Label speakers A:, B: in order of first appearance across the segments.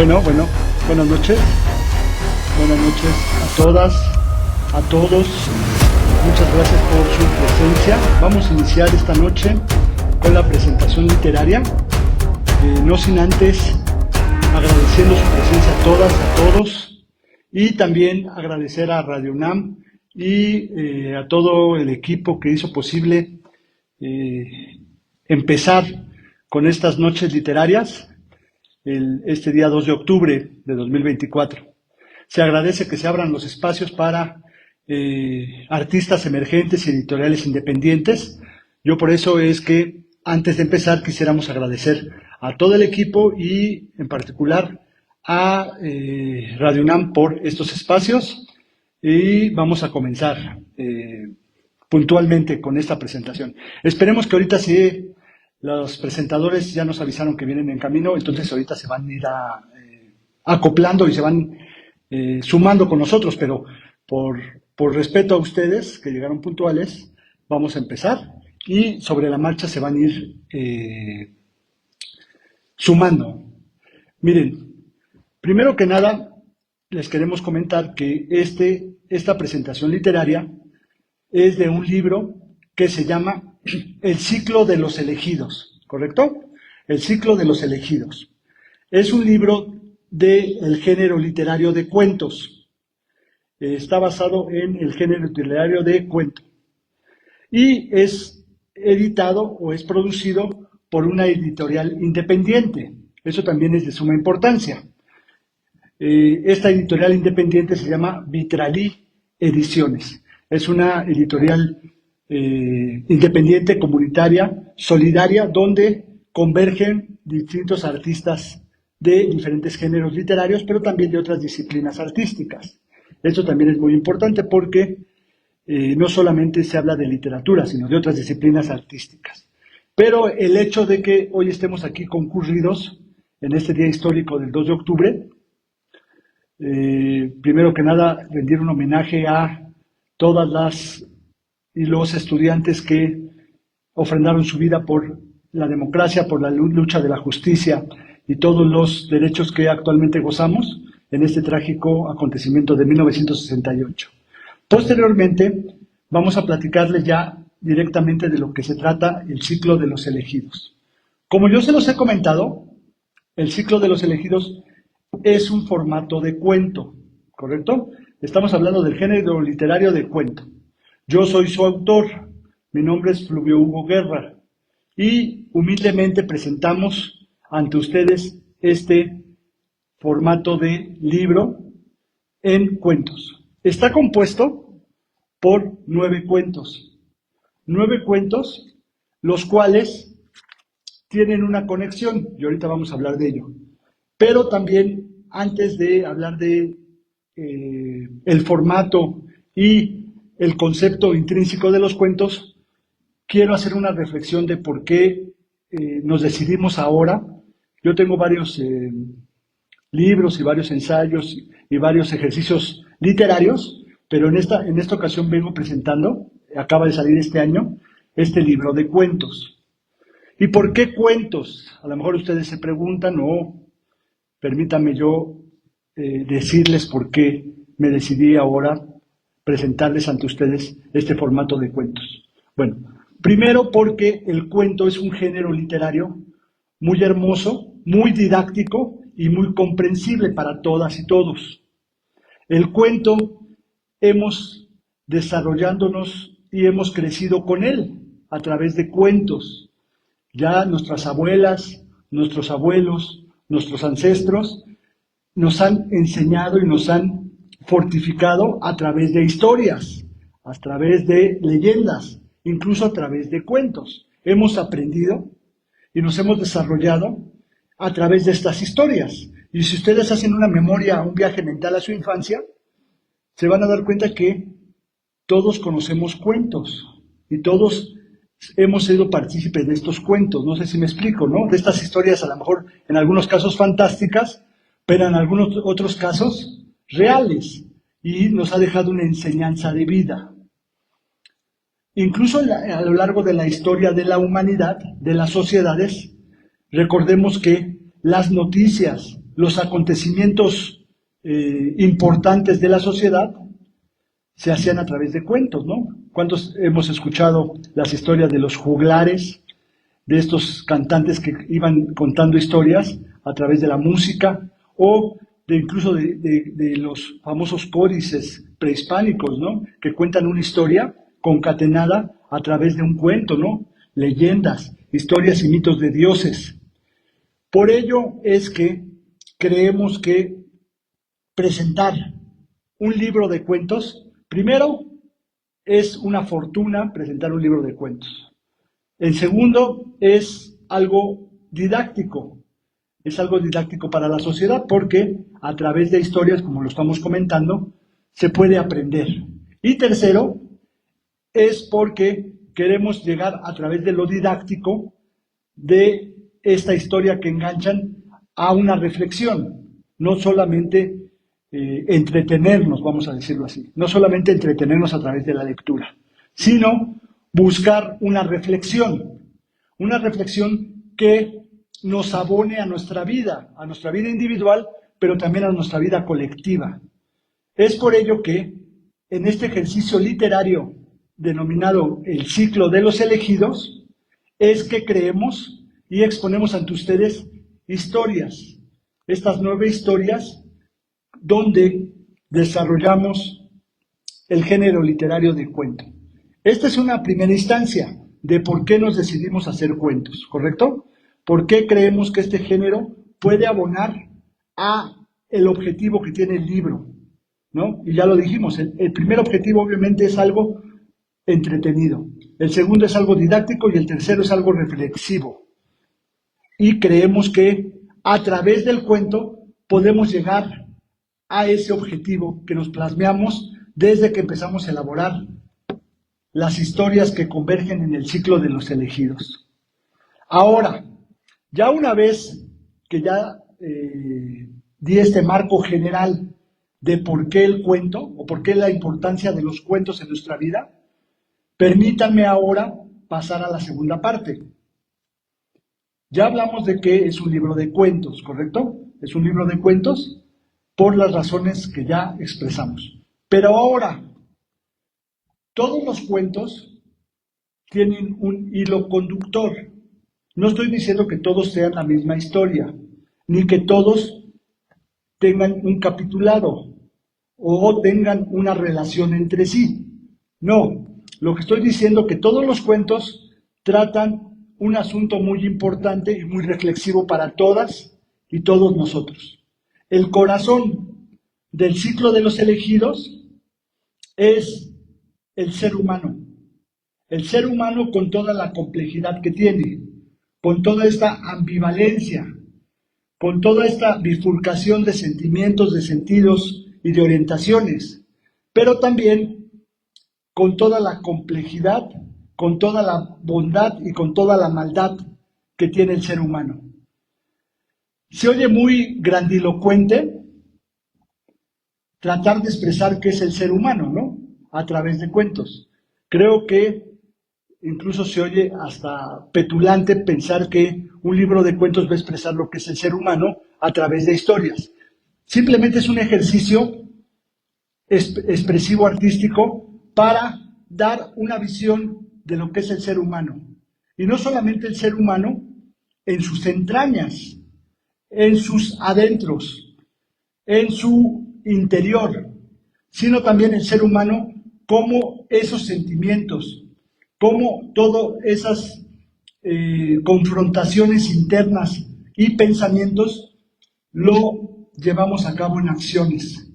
A: Bueno, buenas noches. Buenas noches a todas, a todos. Muchas gracias por su presencia. Vamos a iniciar esta noche con la presentación literaria. No sin antes agradeciendo su presencia a todas, a todos. Y también agradecer a Radio UNAM y a todo el equipo que hizo posible empezar con estas noches literarias este día 2 de octubre de 2024. Se agradece que se abran los espacios para artistas emergentes y editoriales independientes. Yo por eso es que antes de empezar quisiéramos agradecer a todo el equipo y en particular a Radio UNAM por estos espacios, y vamos a comenzar puntualmente con esta presentación. Esperemos que ahorita sí. Los presentadores ya nos avisaron que vienen en camino, entonces ahorita se van a ir acoplando y se van sumando con nosotros, pero por respeto a ustedes que llegaron puntuales, vamos a empezar y sobre la marcha se van a ir sumando. Miren, primero que nada les queremos comentar que esta presentación literaria es de un libro que se llama El ciclo de los elegidos, ¿correcto? El ciclo de los elegidos. Es un libro del género literario de cuentos. Está basado en el género literario de cuento. Y es editado o es producido por una editorial independiente. Eso también es de suma importancia. Esta editorial independiente se llama Vitralí Ediciones. Es una editorial independiente, comunitaria, solidaria, donde convergen distintos artistas de diferentes géneros literarios, pero también de otras disciplinas artísticas. Esto también es muy importante porque no solamente se habla de literatura, sino de otras disciplinas artísticas. Pero el hecho de que hoy estemos aquí concurridos en este día histórico del 2 de octubre, primero que nada, rendir un homenaje a todas las y los estudiantes que ofrendaron su vida por la democracia, por la lucha de la justicia y todos los derechos que actualmente gozamos en este trágico acontecimiento de 1968. Posteriormente, vamos a platicarles ya directamente de lo que se trata el ciclo de los elegidos. Como yo se los he comentado, el ciclo de los elegidos es un formato de cuento, ¿correcto? Estamos hablando del género literario de cuento. Yo soy su autor, mi nombre es Fluvio Hugo Guerra y humildemente presentamos ante ustedes este formato de libro en cuentos. Está compuesto por 9 cuentos. 9 cuentos, los cuales tienen una conexión, y ahorita vamos a hablar de ello. Pero también, antes de hablar de el formato y el concepto intrínseco de los cuentos, quiero hacer una reflexión de por qué nos decidimos ahora. Yo tengo varios libros y varios ensayos y varios ejercicios literarios, pero en esta ocasión vengo presentando, acaba de salir este año, este libro de cuentos. ¿Y por qué cuentos? A lo mejor ustedes se preguntan, o permítanme yo decirles por qué me decidí ahora presentarles ante ustedes este formato de cuentos. Bueno, primero porque el cuento es un género literario muy hermoso, muy didáctico y muy comprensible para todas y todos. El cuento hemos desarrollándonos y hemos crecido con él a través de cuentos. Ya nuestras abuelas, nuestros abuelos, nuestros ancestros nos han enseñado y nos han fortificado a través de historias, a través de leyendas, incluso a través de cuentos. Hemos aprendido y nos hemos desarrollado a través de estas historias. Y si ustedes hacen una memoria, un viaje mental a su infancia, se van a dar cuenta que todos conocemos cuentos y todos hemos sido partícipes de estos cuentos. No sé si me explico, ¿no? De estas historias, a lo mejor en algunos casos fantásticas, pero en algunos otros casos reales, y nos ha dejado una enseñanza de vida. Incluso a lo largo de la historia de la humanidad, de las sociedades, recordemos que las noticias, los acontecimientos importantes de la sociedad se hacían a través de cuentos, ¿no? ¿Cuántos hemos escuchado las historias de los juglares, de estos cantantes que iban contando historias a través de la música, o incluso de los famosos códices prehispánicos, ¿no? Que cuentan una historia concatenada a través de un cuento, ¿no? Leyendas, historias y mitos de dioses. Por ello es que creemos que presentar un libro de cuentos, primero, es una fortuna presentar un libro de cuentos. En segundo, es algo didáctico. Es algo didáctico para la sociedad porque a través de historias, como lo estamos comentando, se puede aprender. Y tercero, es porque queremos llegar a través de lo didáctico de esta historia que enganchan a una reflexión, no solamente entretenernos, vamos a decirlo así, no solamente entretenernos a través de la lectura, sino buscar una reflexión que nos abone a nuestra vida individual, pero también a nuestra vida colectiva. Es por ello que en este ejercicio literario denominado el ciclo de los elegidos, es que creemos y exponemos ante ustedes historias, estas 9 historias donde desarrollamos el género literario de cuento. Esta es una primera instancia de por qué nos decidimos a hacer cuentos, ¿correcto? ¿Por qué creemos que este género puede abonar a el objetivo que tiene el libro? ¿No? Y ya lo dijimos, el primer objetivo obviamente es algo entretenido, el segundo es algo didáctico y el tercero es algo reflexivo. Y creemos que a través del cuento podemos llegar a ese objetivo que nos plasmeamos desde que empezamos a elaborar las historias que convergen en el ciclo de los elegidos. Ahora, ya una vez que ya di este marco general de por qué el cuento o por qué la importancia de los cuentos en nuestra vida, permítanme ahora pasar a la segunda parte. Ya hablamos de que es un libro de cuentos, ¿correcto? Es un libro de cuentos por las razones que ya expresamos. Pero ahora, todos los cuentos tienen un hilo conductor. No estoy diciendo que todos sean la misma historia, ni que todos tengan un capitulado o tengan una relación entre sí. No, lo que estoy diciendo es que todos los cuentos tratan un asunto muy importante y muy reflexivo para todas y todos nosotros. El corazón del ciclo de los elegidos es el ser humano. El ser humano con toda la complejidad que tiene, con toda esta ambivalencia, con toda esta bifurcación de sentimientos, de sentidos y de orientaciones, pero también con toda la complejidad, con toda la bondad y con toda la maldad que tiene el ser humano. Se oye muy grandilocuente tratar de expresar qué es el ser humano, ¿no? A través de cuentos. Creo que incluso se oye hasta petulante pensar que un libro de cuentos va a expresar lo que es el ser humano a través de historias. Simplemente es un ejercicio expresivo artístico para dar una visión de lo que es el ser humano. Y no solamente el ser humano en sus entrañas, en sus adentros, en su interior, sino también el ser humano como esos sentimientos, como todas esas confrontaciones internas y pensamientos lo llevamos a cabo en acciones.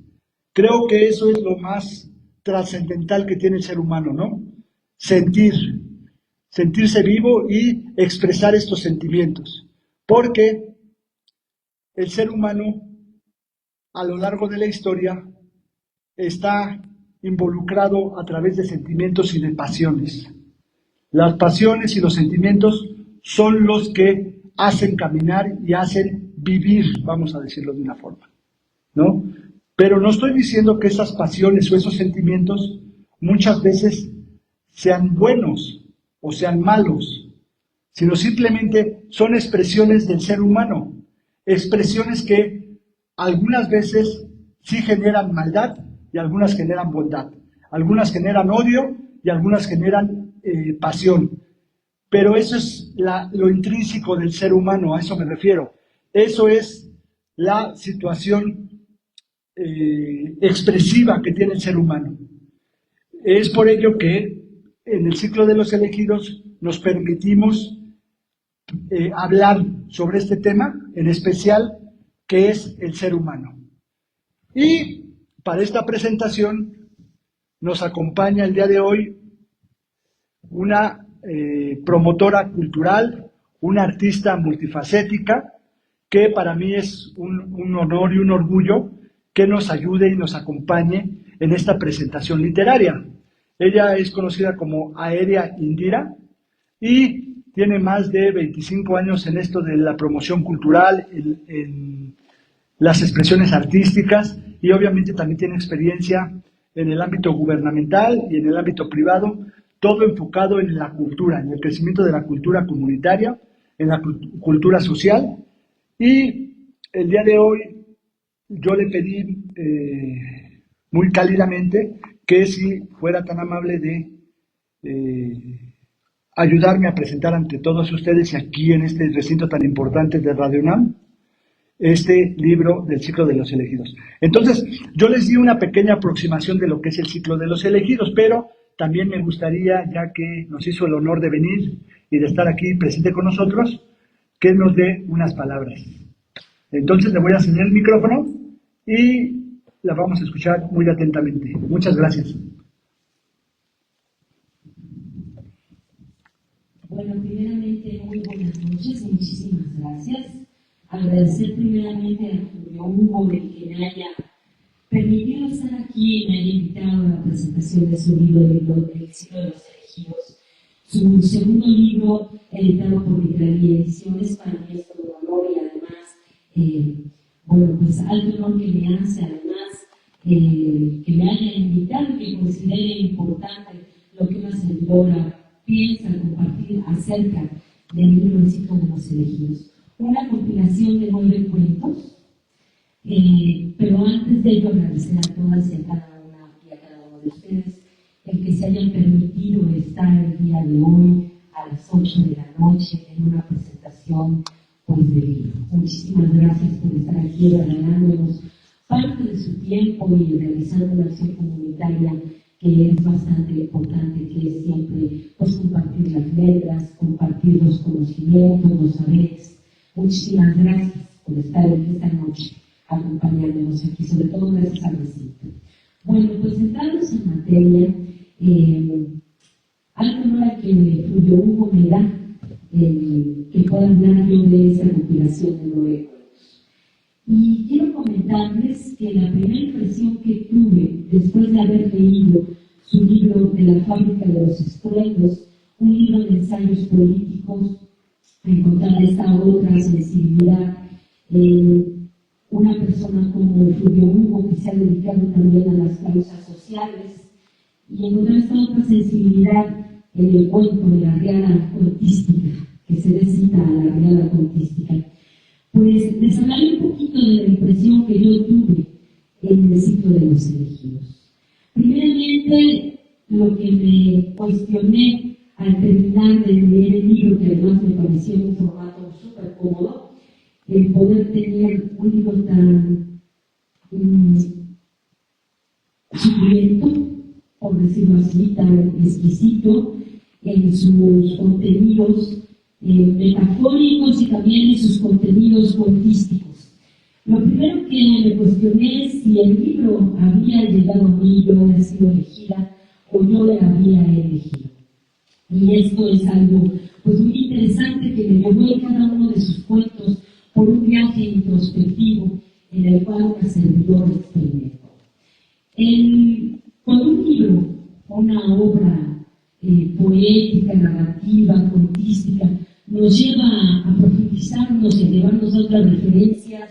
A: Creo que eso es lo más trascendental que tiene el ser humano, ¿no? Sentirse vivo y expresar estos sentimientos. Porque el ser humano, a lo largo de la historia, está involucrado a través de sentimientos y de pasiones. Las pasiones y los sentimientos son los que hacen caminar y hacen vivir, vamos a decirlo de una forma, ¿no? Pero no estoy diciendo que esas pasiones o esos sentimientos muchas veces sean buenos o sean malos, sino simplemente son expresiones del ser humano, expresiones que algunas veces sí generan maldad y algunas generan bondad. Algunas generan odio y algunas generan pasión. Pero eso es lo intrínseco del ser humano, a eso me refiero. Eso es la situación expresiva que tiene el ser humano. Es por ello que en el ciclo de los elegidos nos permitimos hablar sobre este tema, en especial, que es el ser humano. Y para esta presentación nos acompaña el día de hoy una promotora cultural, una artista multifacética, que para mí es un honor y un orgullo que nos ayude y nos acompañe en esta presentación literaria. Ella es conocida como Aérea Indira y tiene más de 25 años en esto de la promoción cultural, en las expresiones artísticas, y obviamente también tiene experiencia en el ámbito gubernamental y en el ámbito privado, todo enfocado en la cultura, en el crecimiento de la cultura comunitaria, en la cultura social. Y el día de hoy yo le pedí muy cálidamente que si fuera tan amable de ayudarme a presentar ante todos ustedes y aquí en este recinto tan importante de Radio UNAM, este libro del ciclo de los elegidos. Entonces, yo les di una pequeña aproximación de lo que es el ciclo de los elegidos, pero también me gustaría, ya que nos hizo el honor de venir y de estar aquí presente con nosotros, que nos dé unas palabras. Entonces le voy a ceder el micrófono y la vamos a escuchar muy atentamente. Muchas gracias.
B: Bueno, primeramente, muy buenas noches, muchísimas gracias. Agradecer primeramente a Julio Hugo de que me haya permitido estar aquí y me haya invitado a la presentación de su libro El ciclo de los elegidos. Su segundo libro, editado por Literaria Ediciones, para mí es todo un honor y además, bueno, pues algo honor que me hace, además, que me haya invitado y que considere importante lo que una servidora piensa compartir acerca del libro El ciclo de los elegidos. Una compilación de 9 cuentos, pero antes de ello agradecer a todas y a cada una y a cada uno de ustedes el que se hayan permitido estar el día de hoy a las 8 de la noche en una presentación pues, de libro. Muchísimas gracias por estar aquí regalándonos parte de su tiempo y realizando una acción comunitaria que es bastante importante, que es siempre pues, compartir las letras, compartir los conocimientos, los saberes. Muchísimas gracias por estar esta noche acompañándonos aquí, sobre todo gracias al recinto. Bueno, pues entramos en materia, algo nuevo que Julio Hugo me da, que pueda hablar yo de esa compilación de 9 cuentos. Y quiero comentarles que la primera impresión que tuve después de haber leído su libro de la fábrica de los estruendos, un libro de ensayos políticos, encontrar esta otra sensibilidad en una persona como Julio Hugo, que se ha dedicado también a las causas sociales, y encontrar esta otra sensibilidad en el cuento de la Riada Contística, que se necesita a la Riada Contística. Pues les hablaré un poquito de la impresión que yo tuve en el ciclo de los elegidos. Primeramente, lo que me cuestioné al terminar de leer el libro, que además me pareció un formato súper cómodo, el poder tener un libro tan suculento, por decirlo así, tan exquisito en sus contenidos metafóricos y también en sus contenidos cuentísticos. Lo primero que me cuestioné es si el libro había llegado a mí, yo había sido elegida o yo le había elegido. Y esto es algo pues, muy interesante que me llevó en cada uno de sus cuentos por un viaje introspectivo en el cual una servidora experimentó. Cuando un libro, una obra poética, narrativa, cuentística, nos lleva a profundizarnos y a llevarnos a otras referencias,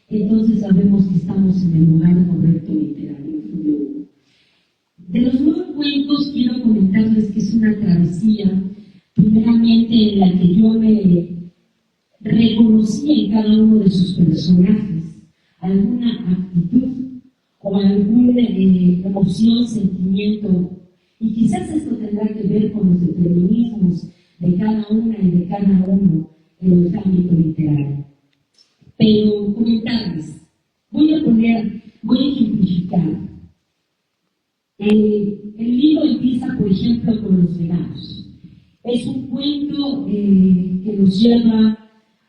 B: entonces sabemos que estamos en el lugar correcto literario. De los 9 cuentos quiero comentarles que es una travesía, primeramente en la que yo me reconocí en cada uno de sus personajes, alguna actitud o alguna emoción, sentimiento, y quizás esto tendrá que ver con los determinismos de cada una y de cada uno en el ámbito literario. Pero comentarles, voy a ejemplificar. El libro empieza, por ejemplo, con los veganos. Es un cuento que nos lleva,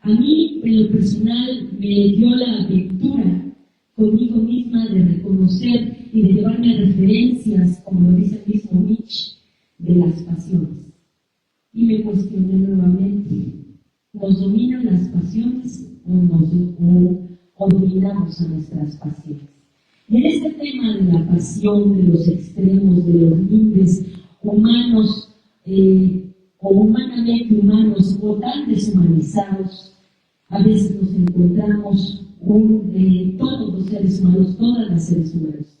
B: a mí en lo personal me dio la aventura conmigo misma de reconocer y de llevarme a referencias, como lo dice el mismo Nietzsche, de las pasiones. Y me cuestioné nuevamente, ¿nos dominan las pasiones o dominamos a nuestras pasiones? Y en este tema de la pasión, de los extremos, de los límites humanos o humanamente humanos o tan deshumanizados, a veces nos encontramos todos los seres humanos, todas las seres humanos,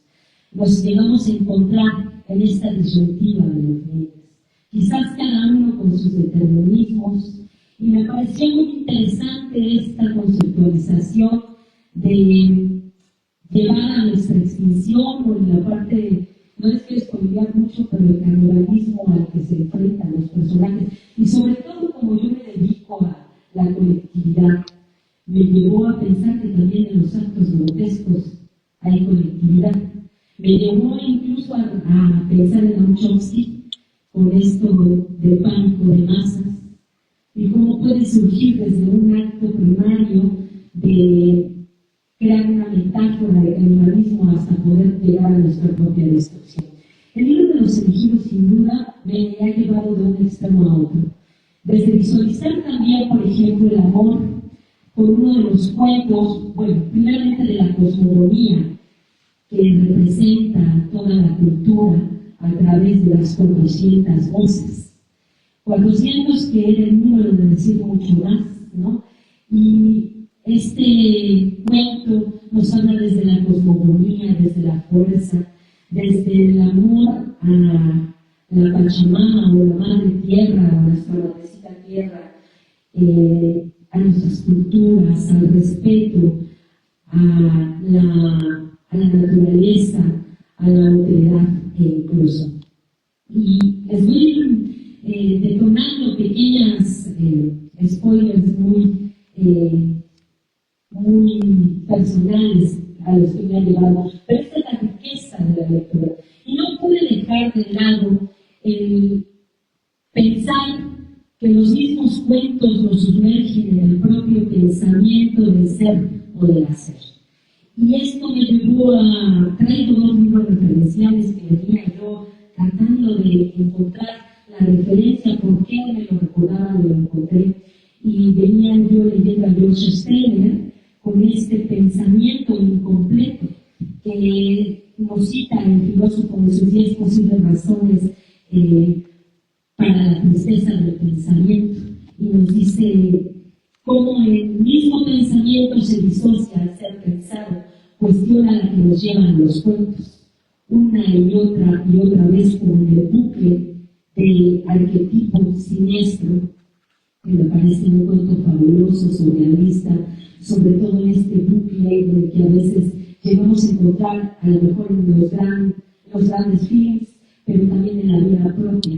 B: nos llegamos a encontrar en esta disyuntiva de los límites. Quizás cada uno con sus determinismos, y me pareció muy interesante esta conceptualización de llevar a nuestra extinción, o en la parte, no les quiero spoilear mucho, pero el canibalismo al que se enfrentan los personajes, y sobre todo como yo me dedico a la colectividad, me llevó a pensar que también en los actos grotescos hay colectividad. Me llevó incluso a pensar en Noam Chomsky con esto del pánico de masas y cómo puede surgir desde un acto primario de crear una metáfora de animalismo hasta poder llegar a nuestra propia destrucción. El libro de los elegidos sin duda me ha llevado de un extremo a otro. Desde visualizar también, por ejemplo, el amor con uno de los cuentos, bueno, primeramente de la cosmogonía, que representa toda la cultura a través de las 400 voces. 400 que era el número de decir mucho más, ¿no? Y este cuento nos habla desde la cosmogonía, desde la fuerza, desde el amor a la Pachamama o la Madre Tierra, o nuestra madrecita Tierra, a nuestras culturas, al respeto, a la naturaleza, a la autoridad incluso. Y les voy detonando pequeñas spoilers muy personales a los que me han llevado, pero esta es la riqueza de la lectura. Y no pude dejar de lado el pensar que los mismos cuentos nos sumergen en el propio pensamiento del ser o del hacer. Y esto me llevó a traer dos libros referenciales que venía yo tratando de encontrar la referencia, por qué me lo recordaba, me lo encontré. Y venía yo leyendo a George Steiner con este pensamiento incompleto que nos cita el filósofo de sus 10 posibles razones para la tristeza del pensamiento, y nos dice cómo el mismo pensamiento se disocia al ser pensado, cuestiona la que nos llevan los cuentos, una y otra vez, como en el bucle del arquetipo siniestro, que me parece un cuento fabuloso, surrealista, sobre todo en este bucle en el que a veces llegamos a encontrar, a lo mejor en los grandes films, pero también en la vida propia.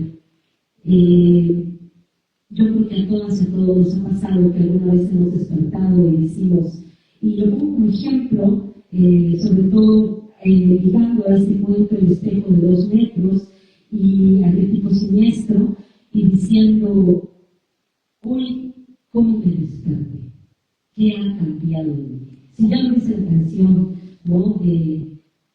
B: Yo creo que a todas y a todos nos ha pasado que alguna vez hemos despertado y decimos, y lo pongo como ejemplo, sobre todo ligando a este cuento El espejo de 2 metros y arquetipo siniestro, y diciendo, hoy, ¿cómo me desperté? ¿Qué ha cambiado en mí? Si ya lo dice la canción, ¿no?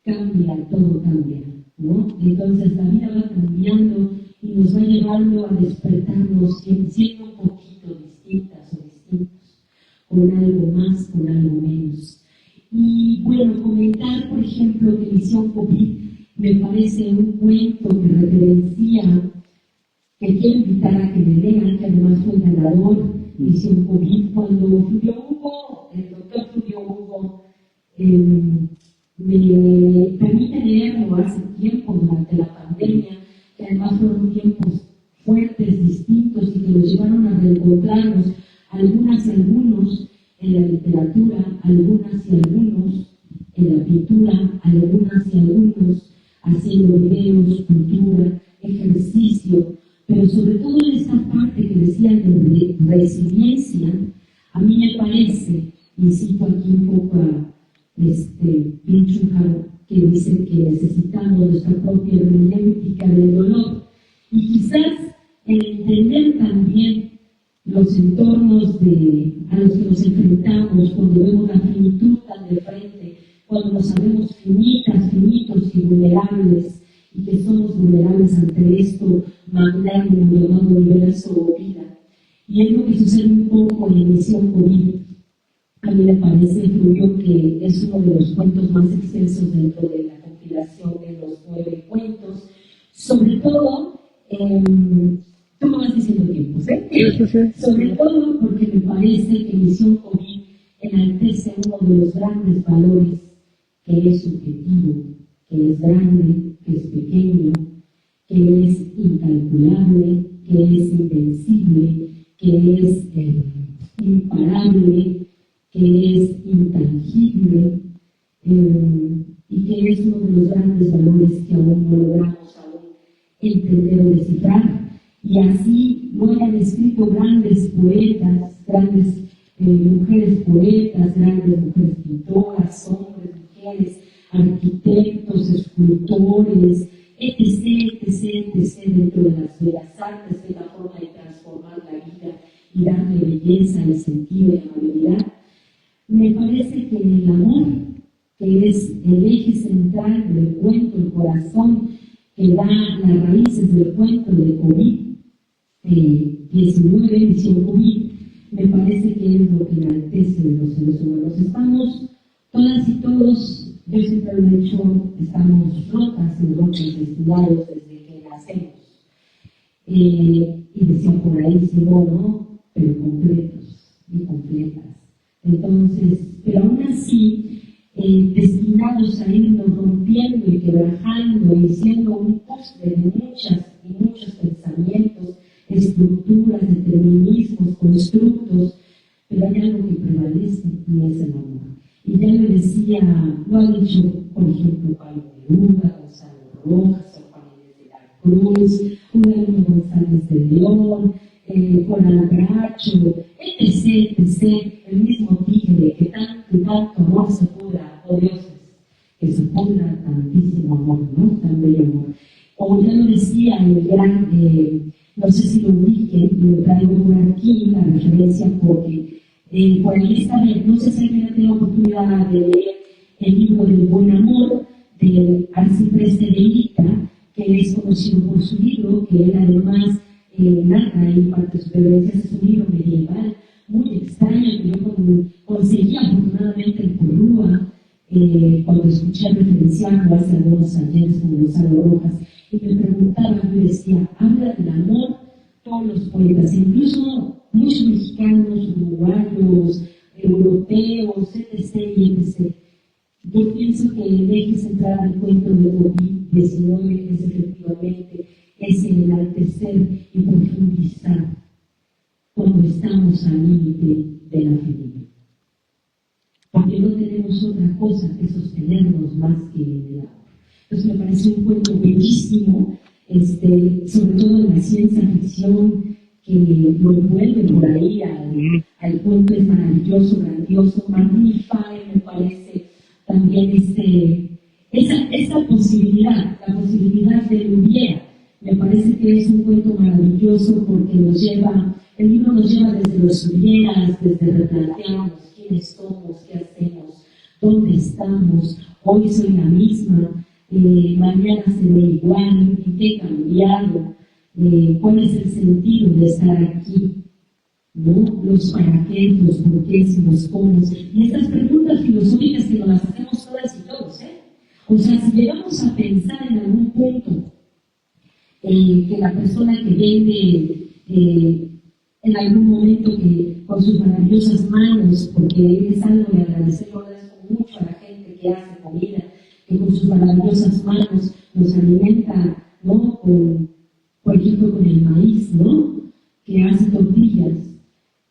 B: Cambia, todo cambia, ¿no? Entonces la vida va cambiando y nos va llevando a despertarnos siendo un poquito distintas o distintos, con algo más, con algo menos. Y bueno, comentar, por ejemplo, que Misión COVID me parece un cuento que referencia, que quiero invitar a que me lean, que además fue ganador, Misión COVID, cuando Fulvio Hugo, el doctor Fulvio Hugo, me permite leerlo hace tiempo, durante la pandemia, que además fueron tiempos fuertes, distintos, y que nos llevaron a reencontrarnos, algunas y algunos, en la literatura, algunas y algunos, ejercicio, pero sobre todo en esta parte que decía de resiliencia, a mí me parece, y cito aquí un poco a Byung-Chul, que dice que necesitamos nuestra propia hermenéutica del dolor, y quizás el entender también los entornos a los que nos enfrentamos cuando vemos la finitud tan de frente, cuando nos sabemos finitos y vulnerables, y que somos vulnerables ante esto magnánimo llamado universo o vida. Y es lo que sucede un poco en Misión COVID. A mí me parece, Fluvio, que es uno de los cuentos más extensos dentro de la compilación de los 9 cuentos, sobre todo, tú me vas diciendo tiempos, sobre todo porque me parece que Misión COVID enaltece uno de los grandes valores que es subjetivo, que es grande, que es pequeño, que es incalculable, que es invencible, que es imparable, que es intangible, y que es uno de los grandes valores que aún no logramos entender o descifrar. Y así lo han escrito grandes poetas, grandes mujeres poetas, grandes mujeres pintoras, hombres, mujeres, arquitectos, escultores, etc. dentro de las bellas artes, que es la forma de transformar la vida y darle belleza y sentido y amabilidad. Me parece que el amor, que es el eje central del cuento, el corazón que da las raíces del cuento de COVID-19, Misión COVID, me parece que es lo que enaltece de los seres humanos. Estamos todas y todos, yo siempre lo he dicho, estamos rotas y rotos, destilados desde que nacemos. Y decía por ahí, si no, pero completos y completas. Entonces, pero aún así, destinados a irnos rompiendo y quebrajando y siendo un puzzle de muchos pensamientos, estructuras, determinismos, constructos, pero hay algo que prevalece y es el amor. Y ya le decía, lo ha dicho, por ejemplo, Pablo Neruda, Gonzalo Rojas, Juan Inés de la Cruz, Julián González de León, Juan Albracho, etc., el mismo Tigre, que tanto amor se pudra, oh dioses, que se pudra tantísimo amor, ¿no? Tan bello amor. O ya lo decía el gran, no sé si lo dije, y lo traigo por aquí, la referencia, porque por ahí está bien, no sé si alguien ha tenido oportunidad de leer el libro del Buen Amor, del Arcipreste de Ica, que es conocido por su libro, que él además narra en parte de sus vivencias, es un libro medieval muy extraño que yo conseguí afortunadamente en Corrúa, cuando escuché referenciarlo hace algunos años con Gonzalo Rojas, y me preguntaba, yo decía, habla del amor todos los poetas, incluso muchos mexicanos, uruguayos, europeos, etc. Yo pienso que el eje central del cuento de COVID-19 es efectivamente ese enaltecer y profundizar cuando estamos al límite de la felicidad. Porque no tenemos otra cosa que sostenernos más que el amor. Entonces me parece un cuento bellísimo, sobre todo en la ciencia ficción, que lo envuelve por ahí al cuento, es maravilloso, grandioso. Martín y Fay me parece también esa posibilidad, la posibilidad de hubiera. Me parece que es un cuento maravilloso porque el libro nos lleva desde los hubieras, desde replantearnos quiénes somos, qué hacemos, dónde estamos, hoy soy la misma, mañana seré igual, en qué he cambiado, cuál es el sentido de estar aquí, ¿no? Los para qué, los por qué y los cómo. Y estas preguntas filosóficas que nos las hacemos todas y todos, O sea, si llegamos a pensar en algún punto que la persona que vende en algún momento que con sus maravillosas manos, porque es algo de agradecer, yo agradezco mucho a la gente que hace comida, que con sus maravillosas manos nos alimenta, ¿no? Por ejemplo, con el maíz, ¿no? Que hace tortillas.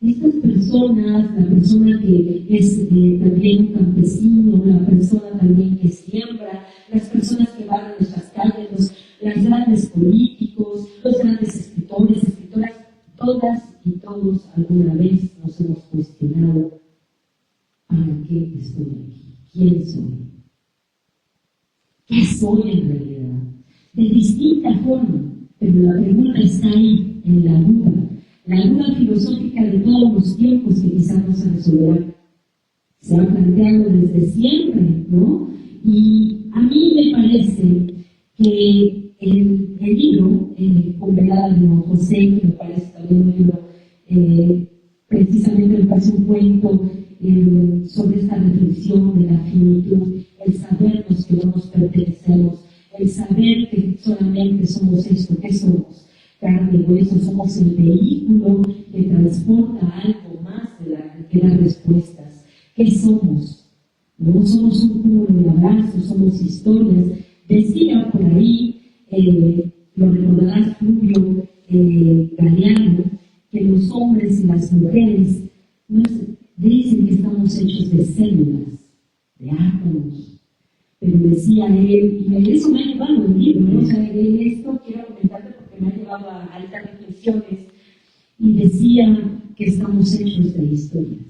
B: Estas personas, la persona que es también un campesino, la persona también que siembra, las personas que van a nuestras calles, los grandes políticos, los grandes escritores, escritoras, todas y todos alguna vez nos hemos cuestionado: ¿para qué estoy aquí? ¿Quién soy? ¿Qué soy en realidad? De distinta forma, pero la pregunta está ahí, en la duda filosófica de todos los tiempos que quizás no se resolverá. Se ha planteado desde siempre, ¿no? Y a mí me parece que el libro, con velada de Don José, que me parece también un libro, precisamente me parece un cuento sobre esta reflexión de la finitud, el sabernos que no nos pertenecemos, el saber que solamente somos esto, que somos carne y hueso, somos el vehículo que transporta algo más que las respuestas. ¿Qué somos? No somos un cúmulo de abrazos, somos historias. Decía por ahí, lo recordarás, Fulvio Galeano, que los hombres y las mujeres dicen que estamos hechos de células, de átomos. Pero decía él, y eso me ha llevado el libro, ¿no? O sea, esto quiero comentarte porque me ha llevado a estas reflexiones, y decía que estamos hechos de historias.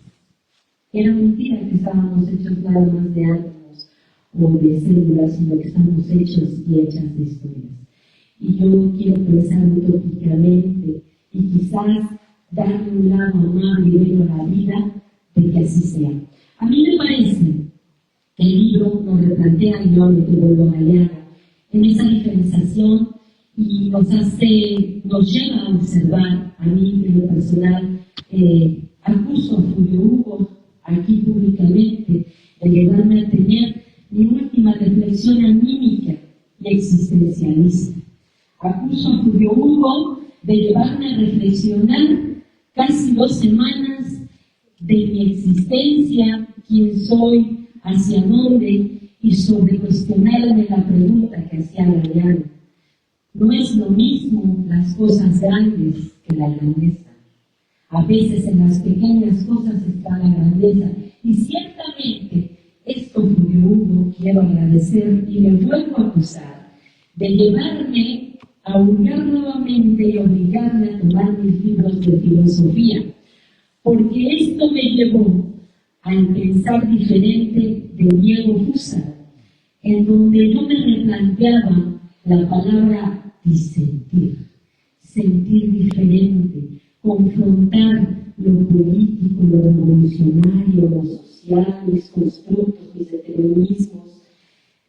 B: Era mentira que estábamos hechos nada más de átomos o de células, sino que estamos hechos y hechas de historias. Y yo quiero pensar utópicamente y quizás darle un lado amable y bello a la vida de que así sea. A mí me parece que el libro nos replantea, y yo me vuelvo a Galeano, en esa diferenciación, y nos lleva a observar, a mí en lo personal, acuso a Fulvio Hugo aquí públicamente, de llevarme a tener mi última reflexión anímica y existencialista. Acuso a Fulvio Hugo de llevarme a reflexionar casi 2 semanas de mi existencia, quién soy, hacia dónde, y sobre cuestionarme la pregunta que hacía Galeano. No es lo mismo las cosas grandes que la grandeza. A veces en las pequeñas cosas está la grandeza. Y ciertamente, esto Fulvio Hugo quiero agradecer, y me vuelvo a acusar de llevarme a hurgar nuevamente y obligarme a tomar mis libros de filosofía, porque esto me llevó al pensar diferente de Diego Husserl, en donde yo me replanteaba la palabra disentir, sentir diferente, confrontar lo político, lo revolucionario, lo social, mis constructos, mis determinismos,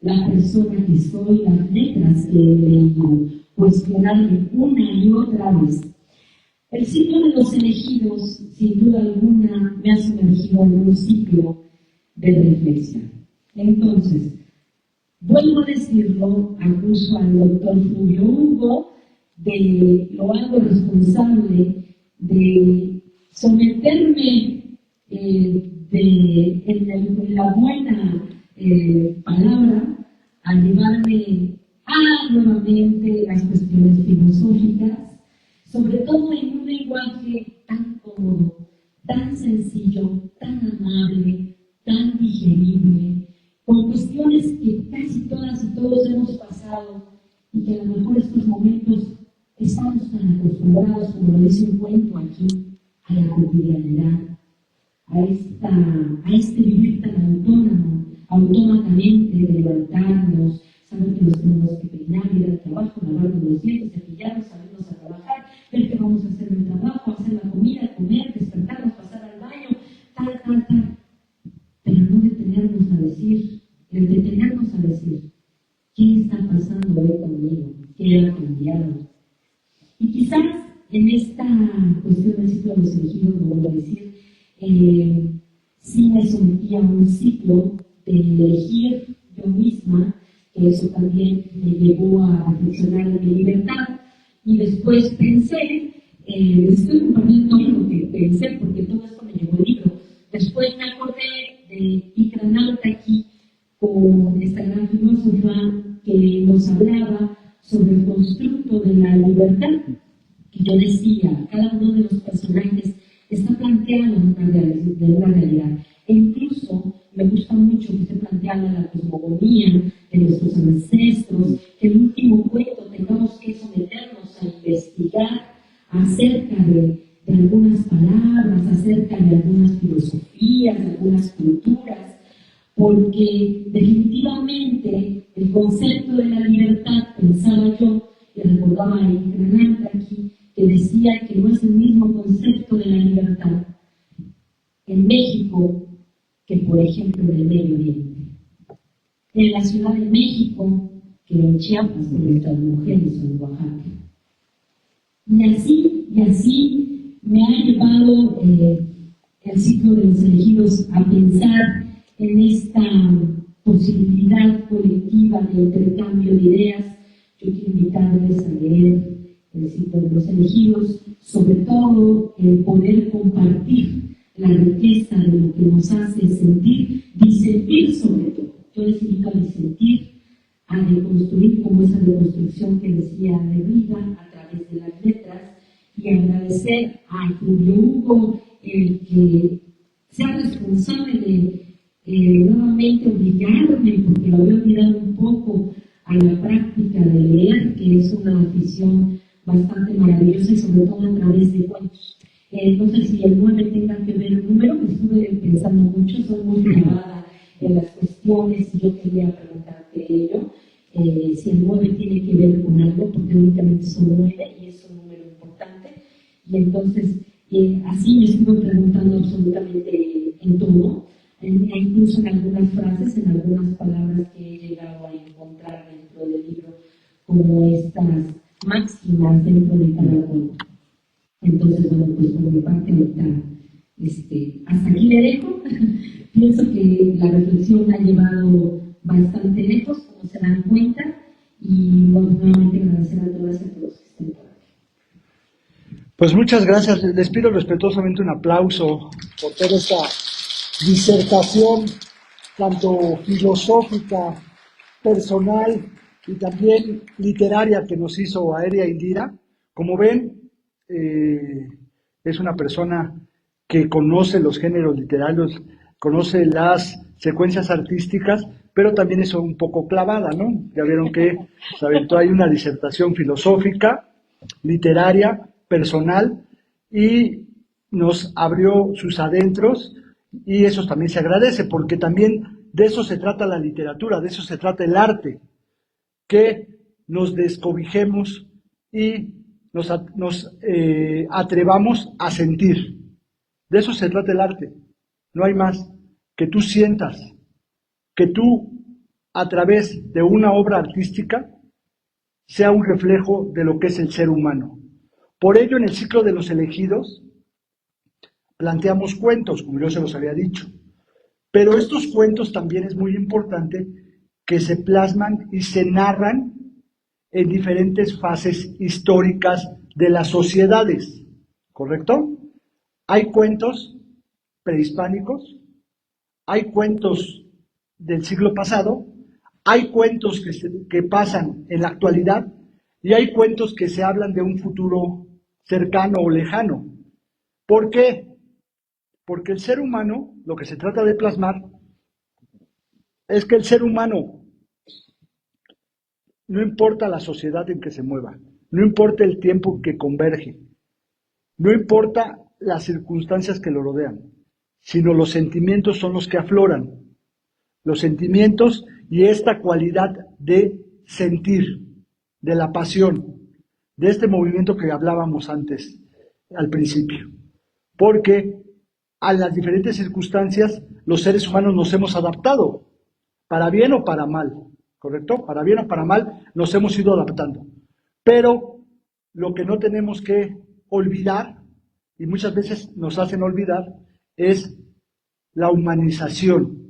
B: la persona que soy, las letras que he leído, cuestionarme una y otra vez. El ciclo de los elegidos, sin duda alguna, me ha sumergido en un ciclo de reflexión. Entonces, vuelvo a decirlo, acuso al doctor Fulvio Hugo, lo hago responsable de someterme en la buena palabra a llevarme a nuevamente las cuestiones filosóficas, sobre todo en un lenguaje tan cómodo, tan sencillo, tan amable, tan digerible, con cuestiones que casi todas y todos hemos pasado, y que a lo mejor estos momentos estamos tan acostumbrados, como lo dice un cuento aquí, a la cotidianidad, a este vivir tan autónomamente, de levantarnos, saber que nos tenemos que peinar, ir al trabajo, lavarnos los dientes, cepillarnos, salirnos a trabajar, ver qué vamos a hacer en el trabajo, hacer la comida, comer, despertarnos, pasar al baño, tal. Pero no detenernos a decir, ¿qué está pasando hoy conmigo? ¿Qué ha cambiado? Y quizás en esta cuestión del ciclo de los elegidos, lo voy a decir, sí me sometí a un ciclo de elegir yo misma, que eso también me llevó a reflexionar en mi libertad, y después pensé, estoy compartiendo todo lo que pensé, porque todo esto me llevó el libro. Después me acordé de Ikra Nautaki, con esta gran filósofa que nos hablaba sobre el constructo de la libertad, que yo decía, cada uno de los personajes está planteado de una realidad. E incluso me gusta mucho que esté planteada la cosmogonía de nuestros ancestros, que en el último cuento tengamos que someternos a investigar acerca de algunas palabras, acerca de algunas filosofías, de algunas culturas, porque definitivamente el concepto de la libertad, pensaba yo, y recordaba a Eric Granata aquí, que decía que no es el mismo concepto de la libertad en México que, por ejemplo, en el Medio Oriente. En la Ciudad de México, que en Chiapas, donde las mujeres, o en Oaxaca. Y así me ha llevado el ciclo de los elegidos a pensar en esta posibilidad colectiva de intercambio de ideas. Yo quiero invitarles a leer el ciclo de los elegidos, sobre todo el poder compartir la riqueza de lo que nos hace sentir, disentir sobre todo. Yo les invito a disentir, a deconstruir como esa deconstrucción que decía Derrida a través de las letras, y agradecer a Julio Hugo el que sea responsable de nuevamente obligarme, porque lo había olvidado un poco, a la práctica de leer, que es una afición bastante maravillosa y sobre todo a través de cuentos. No sé si el 9 tenga que ver el número, que estuve pensando mucho, soy muy clavada en las cuestiones y yo quería preguntarte ello, si el 9 tiene que ver con algo, porque únicamente son 9 y es un número importante, y entonces así me estuve preguntando absolutamente en todo, incluso en algunas frases, en algunas palabras que he llegado a encontrar dentro del libro, como estas máximas dentro de cada cuento. Entonces, bueno, pues por mi parte ahorita, hasta aquí le dejo. Pienso que la reflexión ha llevado bastante lejos, como se dan cuenta, y nuevamente agradecer a todas y a todos que estén por aquí.
A: Pues muchas gracias. Les pido respetuosamente un aplauso por toda esta disertación, tanto filosófica, personal y también literaria que nos hizo Aérea Indira. Como ven, es una persona que conoce los géneros literarios, conoce las secuencias artísticas, pero también es un poco clavada, ¿no? Ya vieron que se aventó ahí una disertación filosófica, literaria, personal, y nos abrió sus adentros, y eso también se agradece, porque también de eso se trata la literatura, de eso se trata el arte, que nos descobijemos y nos atrevamos a sentir. De eso se trata el arte. No hay más. Que tú sientas, que tú, a través de una obra artística, sea un reflejo de lo que es el ser humano. Por ello, en el ciclo de los elegidos, planteamos cuentos, como yo se los había dicho. Pero estos cuentos también es muy importante que se plasman y se narran en diferentes fases históricas de las sociedades, ¿correcto? Hay cuentos prehispánicos, hay cuentos del siglo pasado, hay cuentos que pasan en la actualidad y hay cuentos que se hablan de un futuro cercano o lejano. ¿Por qué? Porque el ser humano, lo que se trata de plasmar, es que el ser humano, no importa la sociedad en que se mueva, no importa el tiempo que converge, no importa las circunstancias que lo rodean, sino los sentimientos son los que afloran. Los sentimientos y esta cualidad de sentir, de la pasión, de este movimiento que hablábamos antes, al principio. Porque a las diferentes circunstancias los seres humanos nos hemos adaptado, para bien o para mal, ¿correcto? Para bien o para mal nos hemos ido adaptando. Pero lo que no tenemos que olvidar, y muchas veces nos hacen olvidar, es la humanización.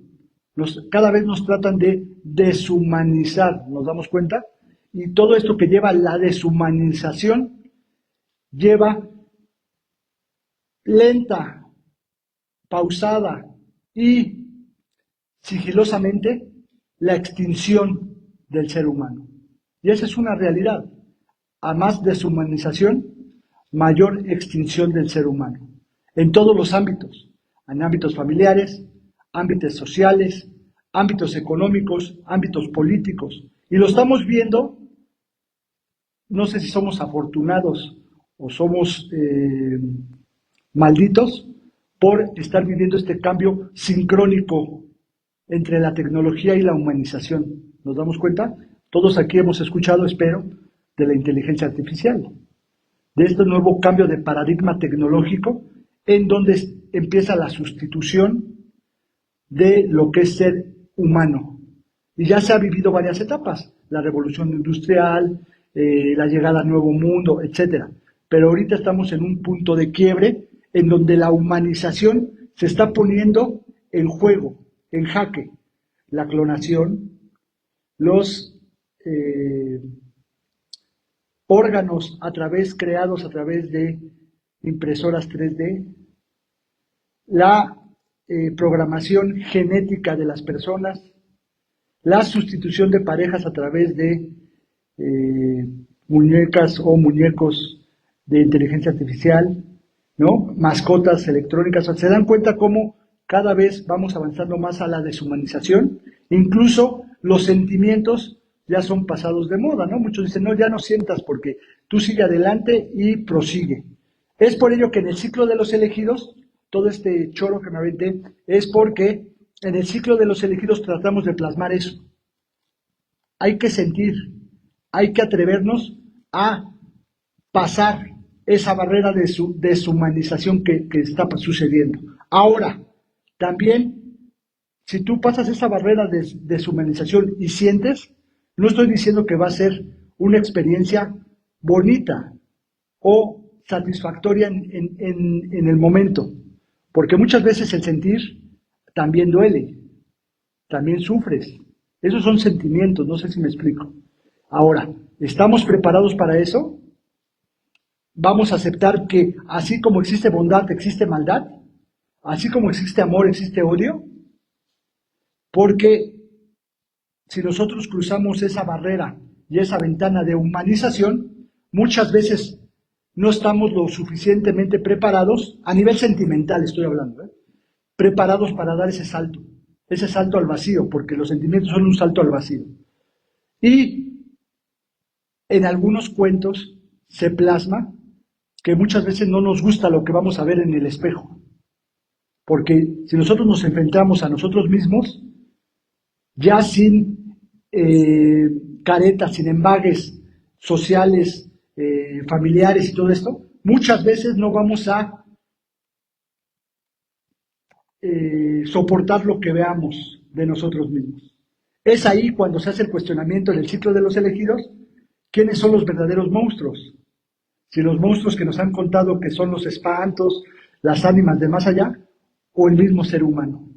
A: Cada vez nos tratan de deshumanizar, ¿nos damos cuenta? Y todo esto que lleva a la deshumanización lleva lenta, pausada y sigilosamente la extinción del ser humano. Y esa es una realidad. A más deshumanización, mayor extinción del ser humano. En todos los ámbitos, en ámbitos familiares, ámbitos sociales, ámbitos económicos, ámbitos políticos. Y lo estamos viendo no sé si somos afortunados o somos malditos por estar viviendo este cambio sincrónico entre la tecnología y la humanización. ¿Nos damos cuenta? Todos aquí hemos escuchado, espero, de la inteligencia artificial, de este nuevo cambio de paradigma tecnológico en donde empieza la sustitución de lo que es ser humano. Y ya se ha vivido varias etapas, la revolución industrial, la llegada al nuevo mundo, etcétera. Pero ahorita estamos en un punto de quiebre en donde la humanización se está poniendo en juego, en jaque. La clonación, los órganos creados a través de impresoras 3D, la programación genética de las personas, la sustitución de parejas a través de muñecas o muñecos de inteligencia artificial, ¿no? Mascotas electrónicas. Se dan cuenta cómo cada vez vamos avanzando más a la deshumanización. Incluso los sentimientos ya son pasados de moda, ¿no? Muchos dicen, no, ya no sientas porque tú sigue adelante y prosigue. Es por ello que en el ciclo de los elegidos, todo este choro que me aventé, es porque en el ciclo de los elegidos tratamos de plasmar eso. Hay que sentir, hay que atrevernos a pasar esa barrera de deshumanización que está sucediendo. Ahora, también, si tú pasas esa barrera de deshumanización y sientes, no estoy diciendo que va a ser una experiencia bonita o satisfactoria en el momento, porque muchas veces el sentir también duele, también sufres. Esos son sentimientos, no sé si me explico. Ahora, ¿estamos preparados para eso? ¿Vamos a aceptar que así como existe bondad, existe maldad? Así como existe amor, existe odio? Porque si nosotros cruzamos esa barrera y esa ventana de humanización, muchas veces no estamos lo suficientemente preparados, a nivel sentimental estoy hablando, preparados para dar ese salto al vacío, porque los sentimientos son un salto al vacío. Y en algunos cuentos se plasma que muchas veces no nos gusta lo que vamos a ver en el espejo, porque si nosotros nos enfrentamos a nosotros mismos, ya sin caretas, sin embagues sociales, familiares y todo esto, muchas veces no vamos a soportar lo que veamos de nosotros mismos. Es ahí cuando se hace el cuestionamiento en el ciclo de los elegidos, ¿quiénes son los verdaderos monstruos? Si los monstruos que nos han contado que son los espantos, las ánimas de más allá, o el mismo ser humano.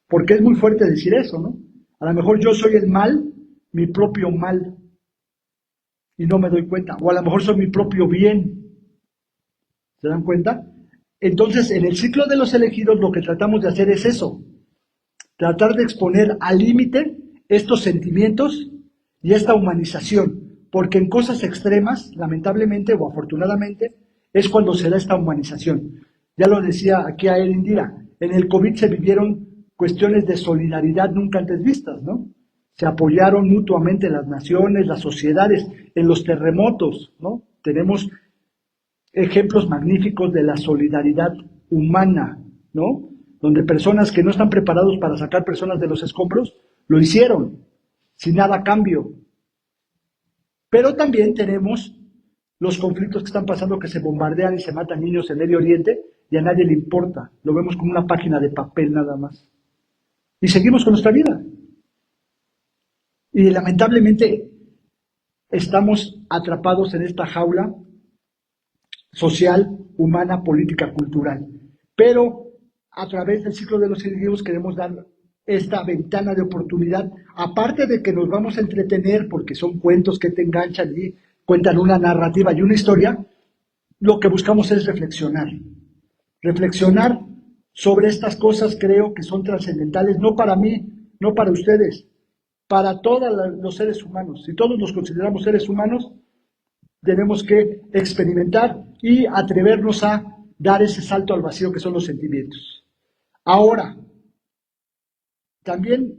A: Porque es muy fuerte decir eso, ¿no? A lo mejor yo soy el mal, mi propio mal, y no me doy cuenta. O a lo mejor soy mi propio bien. ¿Se dan cuenta? Entonces, en el ciclo de los elegidos lo que tratamos de hacer es eso. Tratar de exponer al límite estos sentimientos y esta humanización. Porque en cosas extremas, lamentablemente o afortunadamente, es cuando se da esta humanización. Ya lo decía aquí a él Indira, en el COVID se vivieron cuestiones de solidaridad nunca antes vistas, ¿no? Se apoyaron mutuamente las naciones, las sociedades, en los terremotos, ¿no? Tenemos ejemplos magníficos de la solidaridad humana, ¿no? Donde personas que no están preparados para sacar personas de los escombros, lo hicieron, sin nada a cambio. Pero también tenemos los conflictos que están pasando, que se bombardean y se matan niños en Medio Oriente y a nadie le importa. Lo vemos como una página de papel nada más. Y seguimos con nuestra vida. Y lamentablemente estamos atrapados en esta jaula social, humana, política, cultural. Pero a través del ciclo de los elegidos queremos dar esta ventana de oportunidad, aparte de que nos vamos a entretener porque son cuentos que te enganchan y cuentan una narrativa y una historia, lo que buscamos es reflexionar. Reflexionar sobre estas cosas creo que son trascendentales, no para mí, no para ustedes, para todos los seres humanos. Si todos nos consideramos seres humanos, tenemos que experimentar y atrevernos a dar ese salto al vacío que son los sentimientos. Ahora, también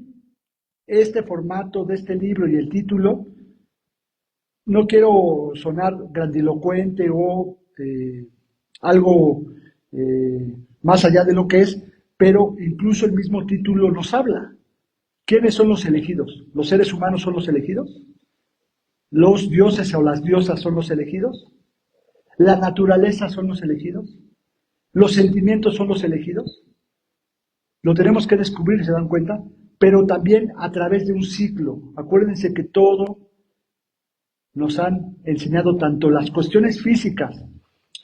A: este formato de este libro y el título no quiero sonar grandilocuente o algo más allá de lo que es, pero incluso el mismo título nos habla. ¿Quiénes son los elegidos? ¿Los seres humanos son los elegidos? ¿Los dioses o las diosas son los elegidos? ¿La naturaleza son los elegidos? ¿Los sentimientos son los elegidos? Lo tenemos que descubrir, ¿se dan cuenta? Pero también a través de un ciclo. Acuérdense que todo nos han enseñado, tanto las cuestiones físicas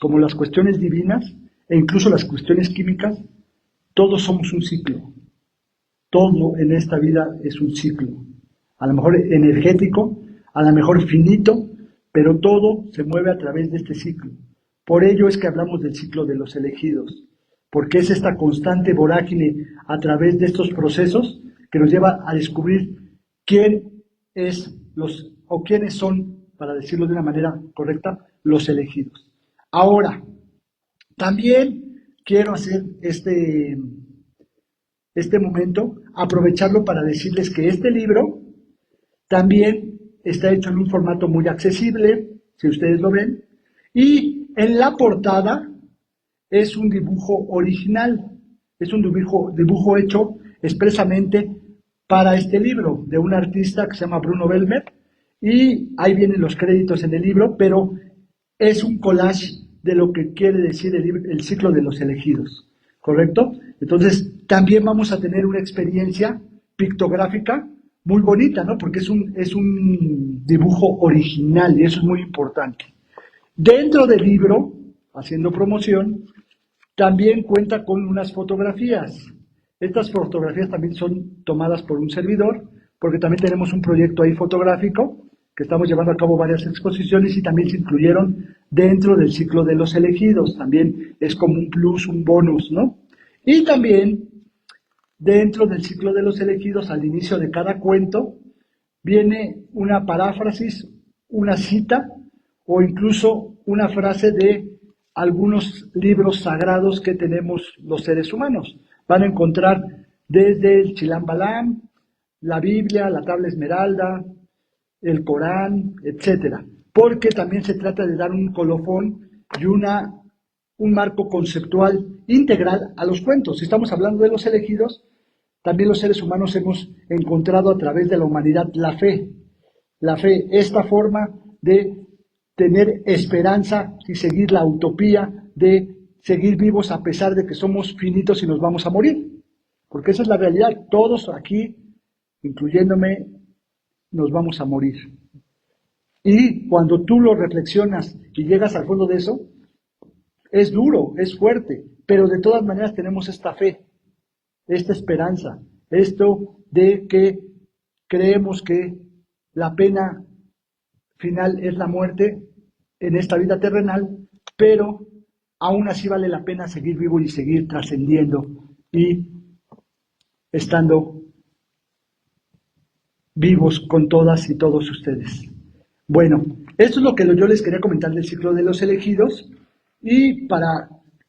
A: como las cuestiones divinas, e incluso las cuestiones químicas, todos somos un ciclo. Todo en esta vida es un ciclo. A lo mejor energético, a lo mejor finito, pero todo se mueve a través de este ciclo. Por ello es que hablamos del ciclo de los elegidos, porque es esta constante vorágine a través de estos procesos que nos lleva a descubrir quién es o quiénes son, para decirlo de una manera correcta, los elegidos. Ahora, también quiero hacer este momento, aprovecharlo para decirles que este libro también está hecho en un formato muy accesible, si ustedes lo ven, y en la portada es un dibujo original, es un dibujo hecho expresamente para este libro, de un artista que se llama Bruno Belmer, y ahí vienen los créditos en el libro, pero es un collage de lo que quiere decir el ciclo de los elegidos, ¿correcto? Entonces, también vamos a tener una experiencia pictográfica muy bonita, ¿no? Porque es un dibujo original y eso es muy importante. Dentro del libro, haciendo promoción, también cuenta con unas fotografías. Estas fotografías también son tomadas por un servidor, porque también tenemos un proyecto ahí fotográfico, que estamos llevando a cabo varias exposiciones y también se incluyeron dentro del ciclo de los elegidos. También es como un plus, un bonus, ¿no? Y también dentro del ciclo de los elegidos, al inicio de cada cuento, viene una paráfrasis, una cita o incluso una frase de algunos libros sagrados que tenemos los seres humanos. Van a encontrar desde el Chilam Balam, la Biblia, la Tabla Esmeralda, el Corán, etcétera, porque también se trata de dar un colofón y un marco conceptual integral a los cuentos. Si estamos hablando de los elegidos, también los seres humanos hemos encontrado a través de la humanidad la fe, esta forma de tener esperanza y seguir la utopía de seguir vivos a pesar de que somos finitos y nos vamos a morir, porque esa es la realidad. Todos aquí, incluyéndome, nos vamos a morir. Y cuando tú lo reflexionas y llegas al fondo de eso, es duro, es fuerte, pero de todas maneras tenemos esta fe, esta esperanza, esto de que creemos que la pena final es la muerte en esta vida terrenal, pero aún así vale la pena seguir vivo y seguir trascendiendo y estando vivos con todas y todos ustedes. Bueno, esto es lo que yo les quería comentar del ciclo de los elegidos y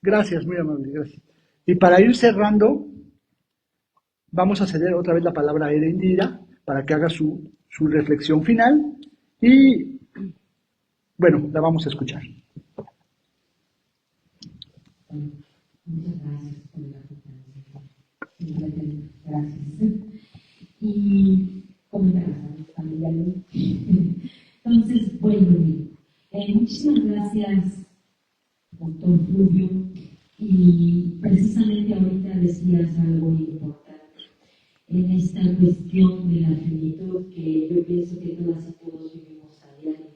A: gracias, muy amable, gracias. Y para ir cerrando, vamos a ceder otra vez la palabra a Erendira para que haga su reflexión final y, bueno, la vamos a escuchar.
B: Muchas gracias por la conferencia. Gracias. Y comentarás también. Entonces, bueno, muchísimas gracias, doctor Fulvio. Y precisamente ahorita decías algo importante en esta cuestión de la finitud que yo pienso que todas y todos vivimos a diario.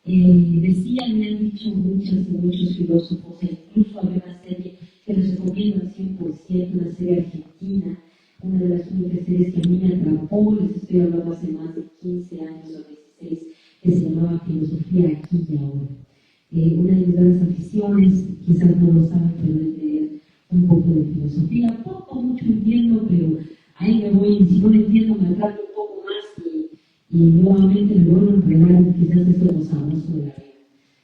B: Me han dicho muchos filósofos, e incluso había una serie que les recomiendo al 100%, una serie argentina, una de las únicas series que a mí me atrapó, les estoy hablando hace más de 15 años o 16, que se llamaba Filosofía aquí y ahora. Una de mis grandes aficiones, quizás no lo saben, pero es leer un poco de filosofía, mucho entiendo, pero ahí me voy, y si no lo entiendo me atrapo un poco más y nuevamente me vuelvo a entregar, quizás esto es lo sabroso de la vida,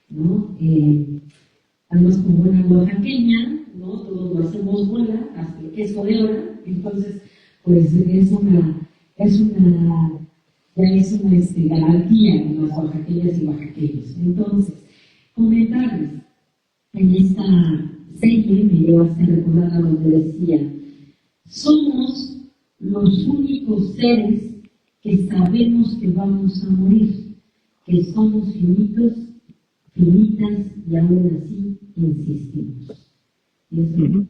B: ¿no? Además, como buena oaxaqueña, ¿no? Todos lo hacemos bola, hasta el queso de hora, entonces, pues es una ya es una garantía en las oaxaqueñas y oaxaqueños. Entonces, comentarles, en esta serie me lleva a hacer recordar a donde decía, somos los únicos seres que sabemos que vamos a morir, que somos finitos, finitas y aún así insistimos. ¿Y eso?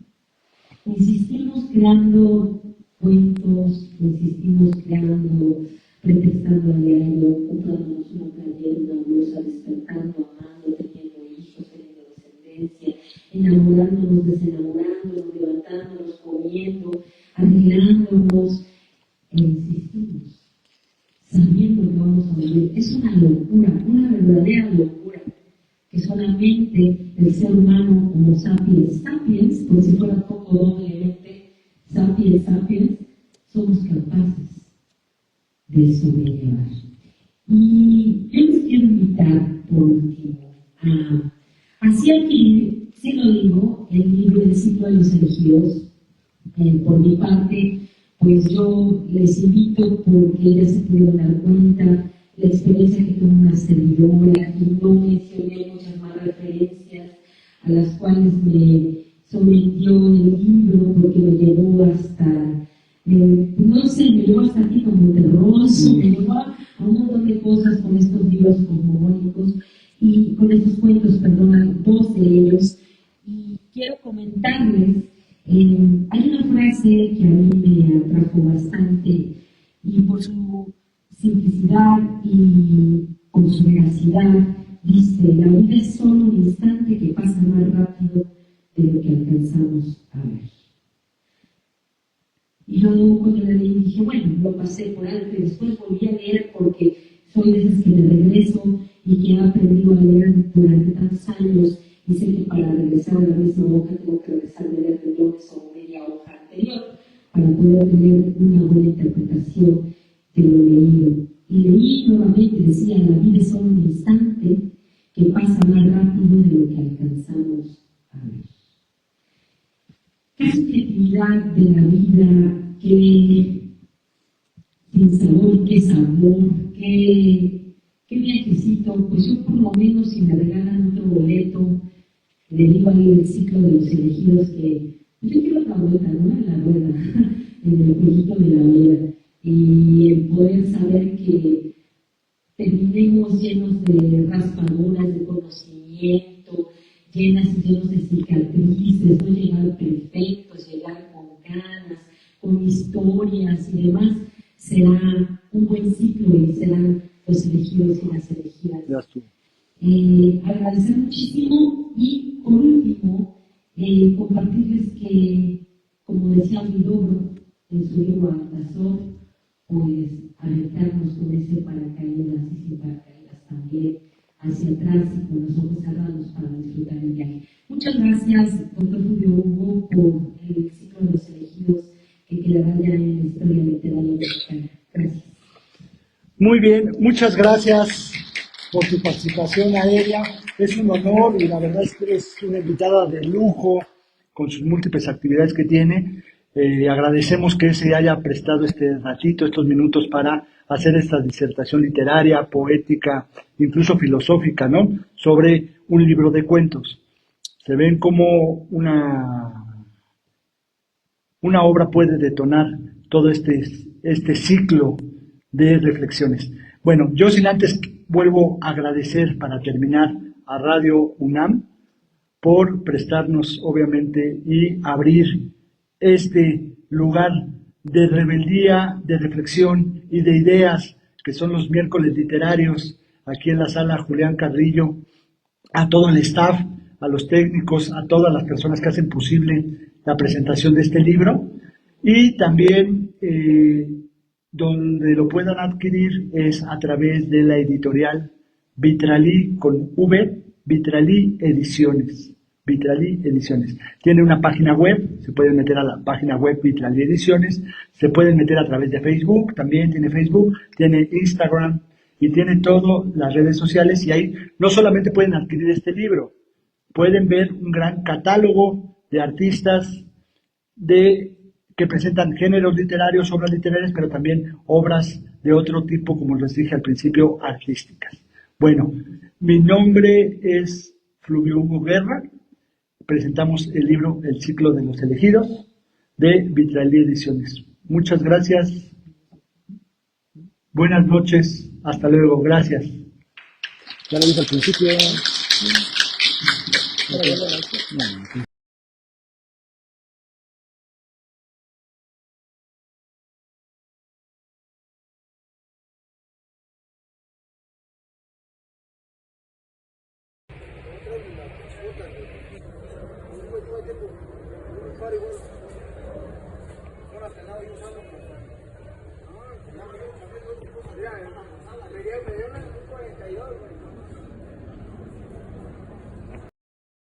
B: Insistimos creando cuentos, insistimos creando, pretextando a diario, comprándonos una playera, una blusa, despertando, amando, teniendo hijos, teniendo descendencia, enamorándonos, desenamorándonos, levantándonos, comiendo, arreglándonos, e insistimos, sabiendo que vamos a morir. Es una locura, una verdadera locura, que solamente el ser humano como sapiens sapiens, por si fuera poco doblemente sapiens sapiens, somos capaces de sobrellevar. Y yo les quiero invitar por último así aquí, sí lo digo, el libro del ciclo de los elegidos, por mi parte, pues yo les invito porque ya se pudieron dar cuenta la experiencia que tuvo una servidora y no mencioné muchas más referencias a las cuales me sometió el libro porque me llevó hasta, no sé, me llevó hasta aquí como terroso, me llevó a un montón de cosas con estos libros cosmogónicos y con estos cuentos, perdón, dos de ellos. Y quiero comentarles, hay una frase que a mí me atrajo bastante y por su simplicidad y por su veracidad, dice, la vida es solo un instante que pasa más rápido de lo que alcanzamos a ver. Y yo cuando la leí dije, bueno, lo pasé por alto y después volví a leer porque soy de esas que me regreso y que he aprendido a leer durante tantos años y sé que para regresar a la misma hoja tengo que regresar a leer renglones o media hoja anterior para poder tener una buena interpretación de lo leído. Y leí nuevamente, decía, la vida es solo un instante que pasa más rápido de lo que alcanzamos a ver. ¿Qué subjetividad de la vida, qué sabor, qué sabor, qué viajecito? Pues yo por lo menos si me regalan otro boleto, le digo ahí el ciclo de los elegidos que pues yo quiero otra vuelta, ¿no? En la rueda, en el jueguito de la vida. Y el poder saber que terminemos llenos de raspaduras, de conocimiento, llenas y llenos de cicatrices, no llegar perfectos, llegar con ganas, con historias y demás, será un buen ciclo y serán los elegidos y las elegidas. Agradecer muchísimo y por último compartirles que, como decía Huidobro en su libro Altazor, pues aventarnos con ese paracaídas y sin paracaídas también hacia atrás y con los ojos cerrados para disfrutar el viaje. Muchas gracias, doctor Julio Hugo, por el ciclo de los elegidos que quedará ya en la historia literaria mexicana. Gracias.
A: Muy bien, muchas gracias por tu participación aérea. Es un honor y la verdad es que es una invitada de lujo con sus múltiples actividades que tiene. Agradecemos que se haya prestado este ratito, estos minutos para hacer esta disertación literaria, poética, incluso filosófica, ¿no? Sobre un libro de cuentos. Se ven cómo una obra puede detonar todo este ciclo de reflexiones. Bueno, yo sin antes vuelvo a agradecer para terminar a Radio UNAM por prestarnos, obviamente, y abrir este lugar de rebeldía, de reflexión y de ideas, que son los miércoles literarios, aquí en la sala Julián Carrillo, a todo el staff, a los técnicos, a todas las personas que hacen posible la presentación de este libro, y también donde lo puedan adquirir es a través de la editorial Vitralí con V, Vitralí Ediciones. Vitralí Ediciones. Tiene una página web, se pueden meter a la página web Vitralí Ediciones, se pueden meter a través de Facebook, también tiene Facebook, tiene Instagram y tiene todas las redes sociales y ahí no solamente pueden adquirir este libro, pueden ver un gran catálogo de artistas que presentan géneros literarios, obras literarias, pero también obras de otro tipo, como les dije al principio, artísticas. Bueno, mi nombre es Fluvio Hugo Guerra. Presentamos el libro El ciclo de los elegidos de Vitralí Ediciones. Muchas gracias. Buenas noches. Hasta luego. Gracias.
C: Ya lo dije al principio.
D: No,